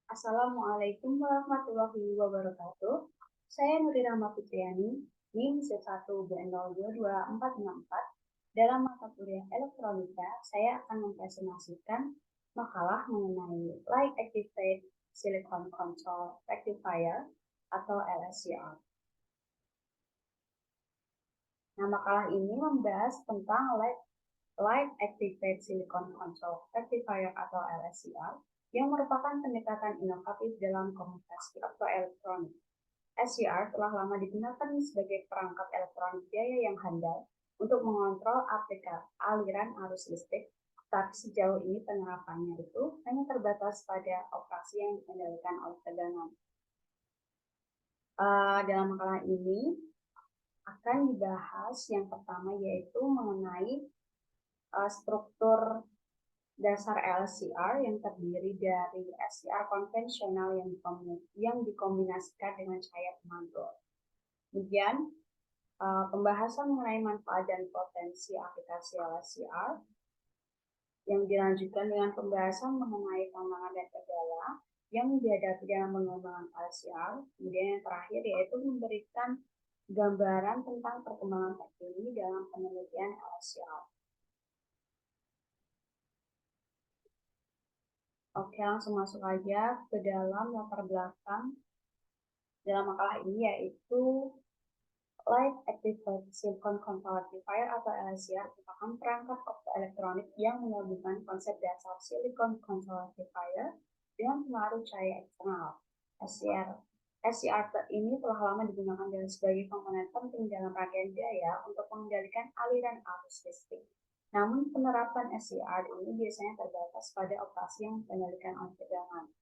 Assalamualaikum warahmatullahi wabarakatuh. Saya Nuri Rahma Fitriani, NIM C1B022464. Dalam mata kuliah elektronika, saya akan mempresentasikan makalah mengenai Light Activated Silicon Control Rectifier atau LSCR. Nah, makalah ini membahas tentang Light Activated Silicon Control Rectifier atau LSCR yang merupakan pendekatan inovatif dalam komunikasi optoelektronik. SCR telah lama digunakan sebagai perangkat elektronik biaya yang handal untuk mengontrol aliran arus listrik, tapi sejauh ini penerapannya itu hanya terbatas pada operasi yang dikendalikan oleh tegangan. Dalam makalah ini akan dibahas yang pertama yaitu mengenai struktur dasar LCR yang terdiri dari SCR konvensional yang dikombinasikan dengan cahaya pemantul. Kemudian pembahasan mengenai manfaat dan potensi aplikasi LCR yang dilanjutkan dengan pembahasan mengenai tantangan dan kendala yang dihadapi dalam pengembangan LCR. Kemudian yang terakhir yaitu memberikan gambaran tentang perkembangan terkini dalam penelitian LCR. Oke, langsung masuk aja ke dalam latar belakang dalam makalah ini yaitu Light Activated Silicon Control Rectifier atau LSCR merupakan perangkat optoelektronik yang menggabungkan konsep dasar Silicon Control Rectifier dengan pengaruh cahaya eksternal. SCR ini telah lama digunakan sebagai komponen penting dalam rangkaian biaya untuk mengendalikan aliran arus listrik. Namun penerapan SCR ini biasanya terbatas pada operasi yang dikendalikan oleh tegangan.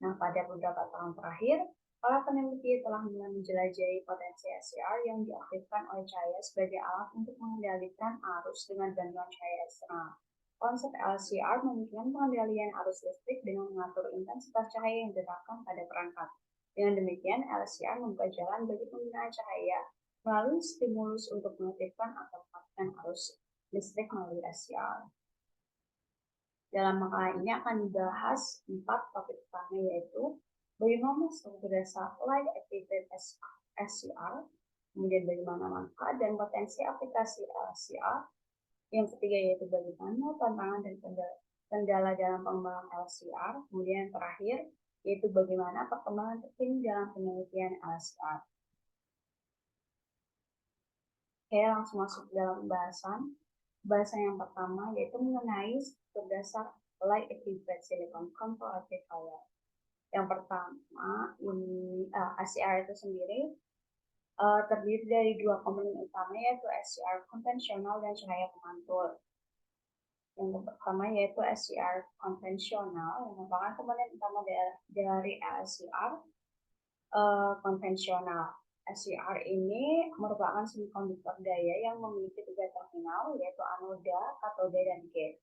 Nah, pada beberapa tahun terakhir, para peneliti telah mulai menjelajahi potensi SCR yang diaktifkan oleh cahaya sebagai alat untuk mengendalikan arus dengan bantuan cahaya eksternal. Konsep LCR memungkinkan pengendalian arus listrik dengan mengatur intensitas cahaya yang diterapkan pada perangkat. Dengan demikian, LCR membuka jalan bagi penggunaan cahaya melalui stimulus untuk mengaktifkan atau mematikan arus listrik melalui SCR. Dalam makalah ini akan dibahas 4 topik utama yaitu bagaimana struktur dasar Light Activated SCR, kemudian bagaimana manfaat dan potensi aplikasi LCR, yang ketiga yaitu bagaimana tantangan dan kendala dalam pengembangan LCR, kemudian yang terakhir yaitu bagaimana perkembangan terkini dalam penelitian LCR. Oke, langsung masuk dalam pembahasan. Bahasan yang pertama yaitu mengenai struktur dasar Light Activated Silicon Control Rectifier. Yang pertama, ini SCR itu sendiri terdiri dari dua komponen utama yaitu SCR konvensional dan cahaya pemantul. Yang pertama yaitu SCR konvensional yang merupakan komponen utama dari LSCR konvensional. SCR ini merupakan semikonduktor daya yang memiliki 3 terminal yaitu anoda, katoda, dan gate.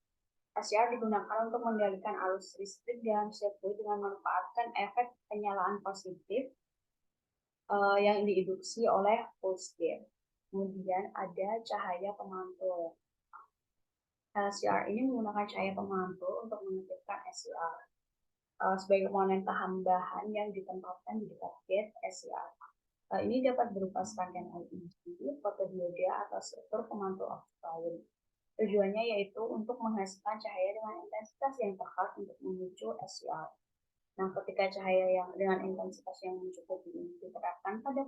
SCR digunakan untuk mengendalikan arus listrik dalam sirkuit dengan memanfaatkan efek penyalaan positif yang diinduksi oleh pulse gate. Kemudian ada cahaya pemantul. LCR ini menggunakan cahaya pemantul untuk mengaktifkan SCR sebagai komponen tambahan yang ditempatkan di dekat gate SCR. Ini dapat berupa serangkaian LED, fotodiode, atau struktur pemantul optoin. Tujuannya yaitu untuk menghasilkan cahaya dengan intensitas yang tepat untuk memicu SCR. Nah, ketika cahaya yang dengan intensitas yang mencukupi ini diterapkan pada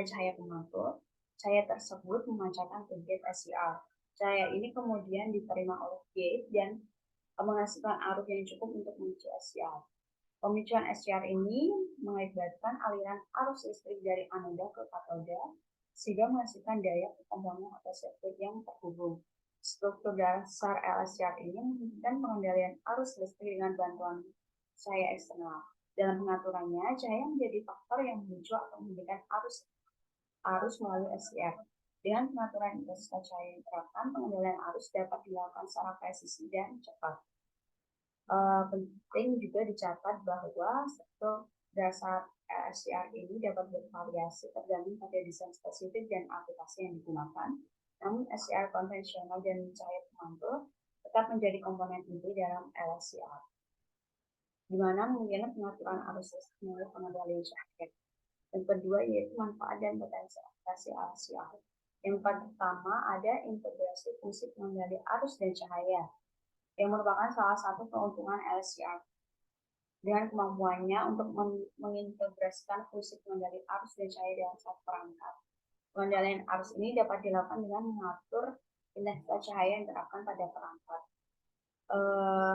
cahaya pemantul, cahaya tersebut memancarkan ke gate SCR. Cahaya ini kemudian diterima oleh gate dan menghasilkan arus yang cukup untuk memicu SCR. Pemicuan SCR ini mengakibatkan aliran arus listrik dari anoda ke katoda sehingga menghasilkan daya komponen atau sirkuit yang terhubung. Struktur dasar LSCR ini memungkinkan pengendalian arus listrik dengan bantuan cahaya eksternal. Dalam pengaturannya, cahaya menjadi faktor yang memicu atau menghentikan arus melalui SCR. Dengan pengaturan intensitas cahaya yang diterapkan, pengendalian arus dapat dilakukan secara presisi dan cepat. Penting juga dicatat bahwa struktur dasar LSCR ini dapat bervariasi tergantung pada desain spesifik dan aplikasi yang digunakan. Namun SCR konvensional dan cahaya pemantul tetap menjadi komponen inti dalam LSCR. di mana mungkin pengaturan arus listrik melalui pengendalian cahaya. Yang kedua yaitu manfaat dan potensi aplikasi LCR. Yang pertama ada integrasi fungsi pengendali arus dan cahaya, yang merupakan salah satu keuntungan LCR. Dengan kemampuannya untuk mengintegrasikan fungsi pengendali arus dan cahaya dalam satu perangkat. Pengendalian arus ini dapat dilakukan dengan mengatur intensitas cahaya yang diterapkan pada perangkat.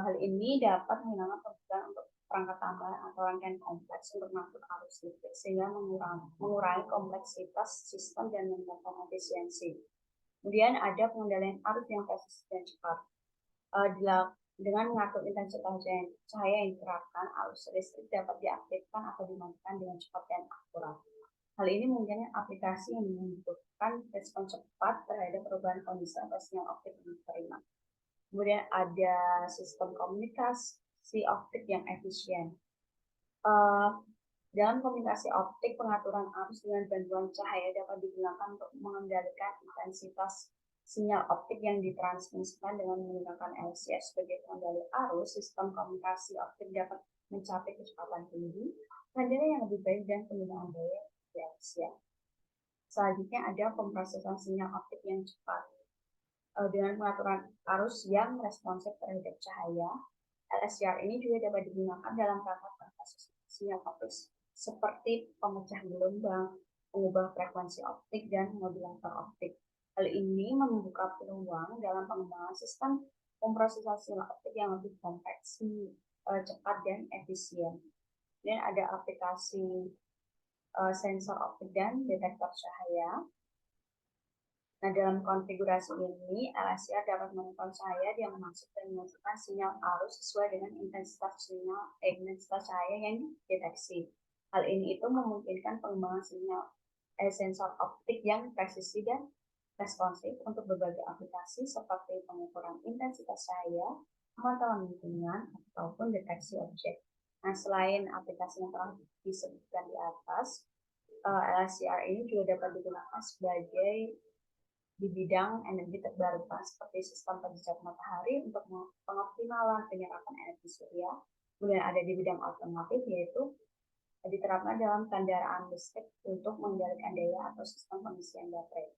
Hal ini dapat menghilangkan kebutuhan untuk perangkat tambahan atau rangkaian kompleks untuk mengatur arus listrik sehingga mengurangi kompleksitas sistem dan meningkatkan efisiensi. Kemudian ada pengendalian arus yang presis dan cepat. Dengan mengatur intensitas cahaya yang diterapkan, arus listrik dapat diaktifkan atau dimatikan dengan cepat dan akurat. Hal ini mungkin aplikasi yang membutuhkan respon cepat terhadap perubahan kondisi atau sinyal optik yang diterima. Kemudian ada sistem komunikasi optik yang efisien. Dalam komunikasi optik, pengaturan arus dengan bantuan cahaya dapat digunakan untuk mengendalikan intensitas sinyal optik yang ditransmisikan dengan menggunakan LCR sebagai pengendali arus. Sistem komunikasi optik dapat mencapai kecepatan tinggi, pengendalian yang lebih baik, dan penggunaan daya di LCR. Selanjutnya ada pemrosesan sinyal optik yang cepat. Dengan pengaturan arus yang responsif terhadap cahaya, LCR ini juga dapat digunakan dalam perangkat sinyal optik seperti pemecah gelombang, pengubah frekuensi optik, dan modulator optik. Hal ini membuka peluang dalam pengembangan sistem pemrosesan sinyal optik yang lebih kompleks, cepat, dan efisien. Dan ada aplikasi sensor optik dan detektor cahaya. Nah, dalam konfigurasi ini, LCR dapat menonton cahaya yang masuk dan menghasilkan sinyal arus sesuai dengan intensitas cahaya yang dideteksi. Hal ini itu memungkinkan pengembangan sensor optik yang presisi dan responsif untuk berbagai aplikasi seperti pengukuran intensitas cahaya, pemantauan lingkungan, ataupun deteksi objek. Nah, selain aplikasi yang telah disebutkan di atas, LCR ini juga dapat digunakan sebagai di bidang energi terbarukan seperti sistem penyedot matahari untuk pengoptimalan penyerapan energi surya. Kemudian ada di bidang otomotif, yaitu diterapkan dalam kendaraan listrik untuk mengendalikan daya atau sistem pengisian baterai.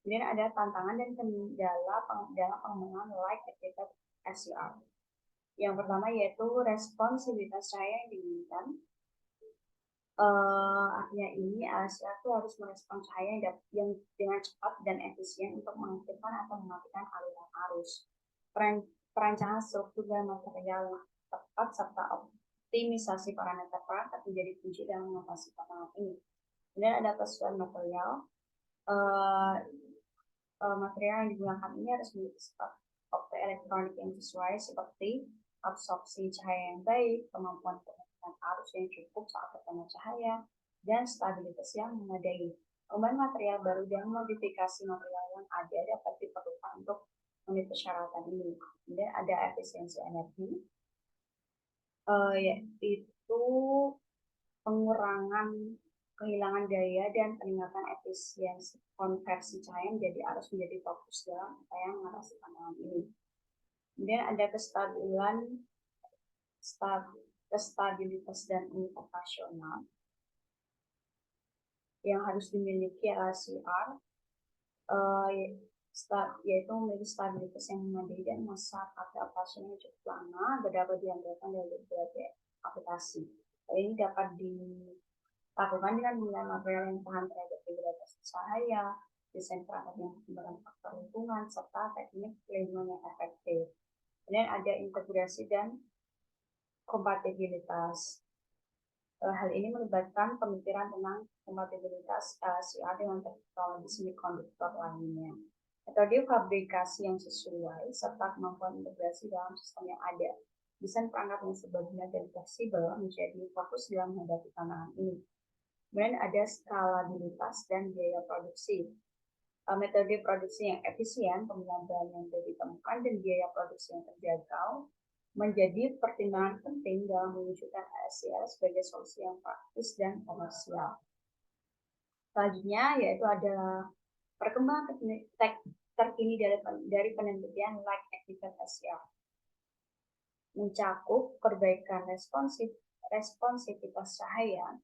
Kemudian ada tantangan dan kendala dalam pengembangan light activated LCR. Yang pertama yaitu responsivitas cahaya yang diinginkan. Artinya ini LCR itu harus merespon cahaya yang dengan cepat dan efisien untuk mengaktifkan atau mematikan aliran arus. Perancangan struktur dan material yang tepat serta optimisasi parameter perangkat menjadi kunci dalam mengatasi tantangan ini. Kemudian ada kesesuaian material. Material yang digunakan ini harus memiliki sifat optoelektronik yang sesuai seperti absorpsi cahaya yang baik, kemampuan pengeluaran arus yang cukup saat terkena cahaya, dan stabilitas yang memadai. Pengembangan material baru dan modifikasi material yang ada dapat diperlukan untuk memenuhi persyaratan ini. Kemudian ada efisiensi energi, yaitu pengurangan kehilangan daya dan peningkatan efisiensi konversi cahaya menjadi arus menjadi fokus dalam upaya mengatasi tantangan ini. Kemudian ada stabilitas dan unit operasional yang harus dimiliki LCR, yaitu memiliki stabilitas yang memadai dan masa pakai operasional cukup lama, dapat diandalkan dari berbagai aplikasi. Ini dapat dilakukan dengan menggunakan material yang tahan terhadap degradasi cahaya, desain perangkat yang mempertimbangkan faktor lingkungan, serta teknik pelindungan yang efektif. Kemudian ada integrasi dan kompatibilitas. Hal ini melibatkan pemikiran tentang kompatibilitas LCR dengan teknologi semikonduktor lainnya, metode fabrikasi yang sesuai, serta kemampuan integrasi dalam sistem yang ada. Desain perangkat yang serbaguna dan fleksibel menjadi fokus dalam menghadapi tantangan ini. Kemudian ada skalabilitas dan biaya produksi. Metode produksi yang efisien, pemilihan bahan yang sudah ditemukan, dan biaya produksi yang terjangkau menjadi pertimbangan penting dalam mewujudkan LCR sebagai solusi yang praktis dan komersial. Selanjutnya yaitu ada perkembangan terkini dari penelitian light activated LCR. mencakup perbaikan responsivitas cahaya.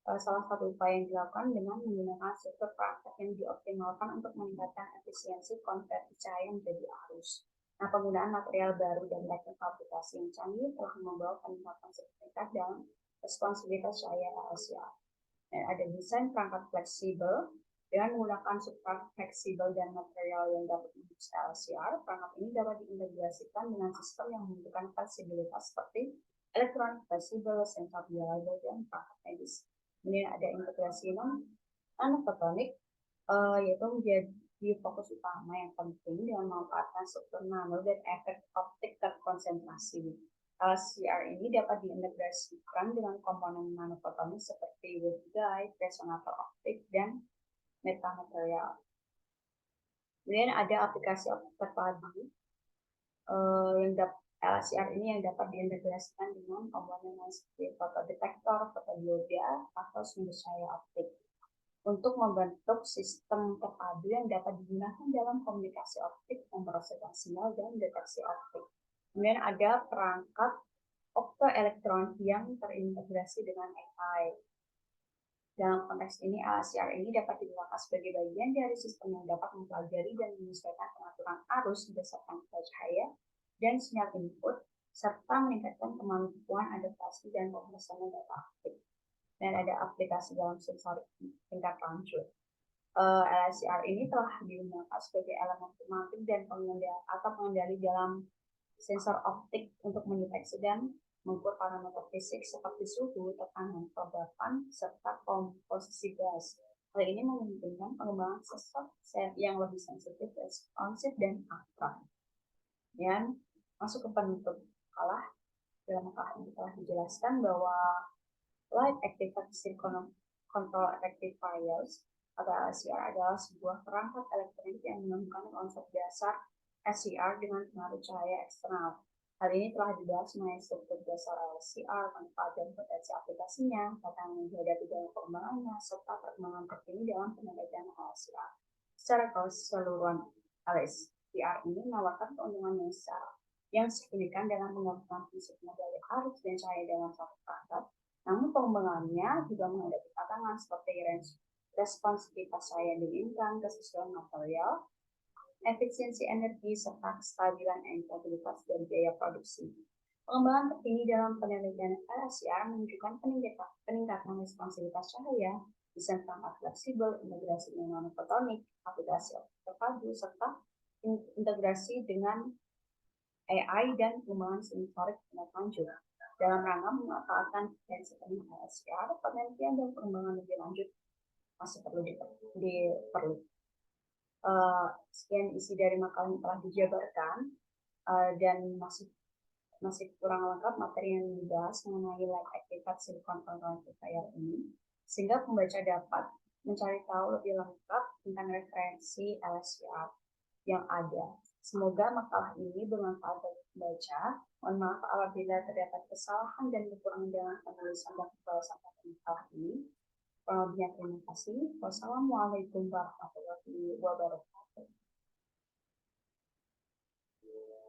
Salah satu upaya yang dilakukan dengan menggunakan struktur perangkat yang dioptimalkan untuk meningkatkan efisiensi konversi cahaya menjadi arus. Nah, penggunaan material baru dan teknik aplikasi yang canggih telah membawa peningkatan signifikan dalam responsivitas cahaya LCR. Dan ada desain perangkat fleksibel dengan menggunakan substrat fleksibel dan material yang dapat mengurus LCR. Perangkat ini dapat diintegrasikan dengan sistem yang membutuhkan fleksibilitas seperti elektronik fleksibel, sensor reliable, dan perangkat medis. Kemudian ada integrasi non-fotonik, yaitu menjadi fokus utama yang penting dengan memanfaatkan struktur nano dan efek optik terkonsentrasi. LCR ini dapat diintegrasikan dengan komponen nanofotonik seperti waveguide, resonator optik, dan metamaterial. Kemudian ada aplikasi optik terpadu yang LCR ini yang dapat diintegrasikan dengan komponen seperti fotodetektor, fotodioda, atau sumber cahaya optik untuk membentuk sistem terpadu yang dapat digunakan dalam komunikasi optik, pemrosesan sinyal, dan deteksi optik. Kemudian ada perangkat optoelektron yang terintegrasi dengan AI. Dalam konteks ini, LCR ini dapat digunakan sebagai bagian dari sistem yang dapat mempelajari dan menyesuaikan pengaturan arus berdasarkan cahaya dan sinyal input, serta meningkatkan kemampuan adaptasi dan pemrosesan data optik. Dan ada aplikasi dalam sensor tingkat lanjut. LCR ini telah digunakan sebagai elemen pematik dan pengendali dalam sensor optik untuk mendeteksi dan mengukur parameter fisik seperti suhu, tekanan, kelembapan, serta komposisi gas. Hal ini memungkinkan pengembangan sensor yang lebih sensitif, responsif, dan akurat. Dan masuk ke penutup makalah. Dalam makalah ini telah dijelaskan bahwa Light Activated Control Rectifiers atau LCR adalah sebuah perangkat elektronik yang menemukan konsep dasar LCR dengan pengaruh cahaya eksternal. Hal ini telah dibahas mengenai struktur dasar LCR, manfaat dan potensi aplikasinya, tantangan yang dihadapi dalam pengembangannya, serta perkembangan terkini dalam penelitian LCR. Secara keseluruhan, LCR ini menawarkan keuntungan yang signifikan dalam menggabungkan prinsip model arus dan cahaya dalam satu perangkat. Namun pengembangannya juga menghadapi tantangan seperti responsivitas cahaya yang diinginkan, kesesuaian material, efisiensi energi, serta kestabilan integritas dan biaya produksi. Pengembangan terkini dalam penelitian LCR menunjukkan peningkatan responsivitas cahaya, desain perangkat fleksibel, integrasi dengan nanofotonik, aplikasi optik terpadu, serta integrasi dengan AI dan pengembangan sensorik tingkat lanjut. Dalam rangka memanfaatkan potensi LCR, penelitian dan pengembangan lebih lanjut masih perlu diperlukan. Sekian isi dari makalah yang telah dijabarkan, dan masih kurang lengkap materi yang dibahas mengenai Light Activated Silicon Rectifier ini, sehingga pembaca dapat mencari tahu lebih lengkap tentang referensi LCR yang ada. Semoga makalah ini bermanfaat bagi pembaca. Mohon maaf apabila terdapat kesalahan dan kekurangan dalam penulisan dan pembahasan makalah ini. Terima kasih. Wassalamualaikum warahmatullahi wabarakatuh.